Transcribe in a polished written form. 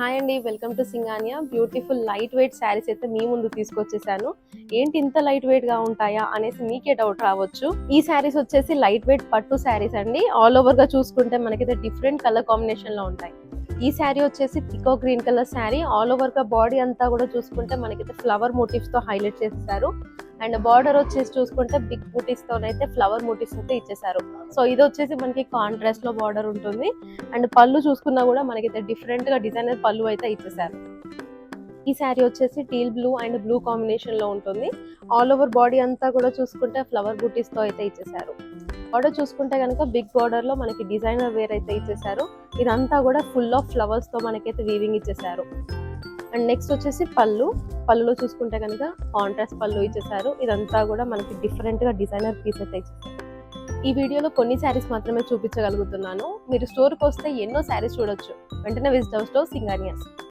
Hi అండి, welcome to Singhania. Beautiful light weight saris అయితే మీ ముందు తీసుకొచ్చేసాను. ఏంటి ఇంత లైట్ వెయిట్ గా ఉంటాయా అనేసి మీకే డౌట్ రావచ్చు. ఈ శారీస్ వచ్చేసి లైట్ వెయిట్ పట్టు శారీస్ అండి. ఆల్ ఓవర్ గా చూసుకుంటే మనకైతే డిఫరెంట్ కలర్ కాంబినేషన్ లో ఉంటాయి. ఈ శారీ వచ్చేసి pico green colour sari. All over గా బాడీ అంతా కూడా చూసుకుంటే మనకైతే ఫ్లవర్ మోటివ్స్ తో హైలైట్ చేస్తారు. అండ్ బార్డర్ వచ్చేసి చూసుకుంటే బిగ్ బూటీస్ తోనైతే ఫ్లవర్ మోటివ్స్ అయితే ఇచ్చేసారు. సో ఇది వచ్చేసి మనకి కాంట్రాస్ట్ లో బార్డర్ ఉంటుంది. అండ్ పళ్ళు చూసుకున్నా కూడా మనకైతే డిఫరెంట్ గా డిజైనర్ పళ్ళు అయితే ఇచ్చేసారు. ఈ శారీ వచ్చేసి teal blue and blue combination లో ఉంటుంది. ఆల్ ఓవర్ బాడీ అంతా కూడా చూసుకుంటే ఫ్లవర్ బూటీస్ తో అయితే ఇచ్చేసారు. బార్డర్ చూసుకుంటే కనుక బిగ్ బార్డర్ లో మనకి డిజైనర్ వేర్ అయితే ఇచ్చేసారు. ఇదంతా కూడా ఫుల్ ఆఫ్ ఫ్లవర్స్ తో మనకైతే వీవింగ్ ఇచ్చేసారు. అండ్ నెక్స్ట్ వచ్చేసి పళ్ళులో చూసుకుంటే కనుక కాంట్రాస్ట్ పళ్ళు ఇచ్చేసారు. ఇదంతా కూడా మనకి డిఫరెంట్ గా డిజైనర్ పీస్ అయితే ఇచ్చేసారు. ఈ వీడియోలో కొన్ని శారీస్ మాత్రమే చూపించగలుగుతున్నాను. మీరు స్టోర్కి వస్తే ఎన్నో శారీస్ చూడొచ్చు. వెంటనే విజిట్ అవర్ స్టోర్ సింగానియాస్.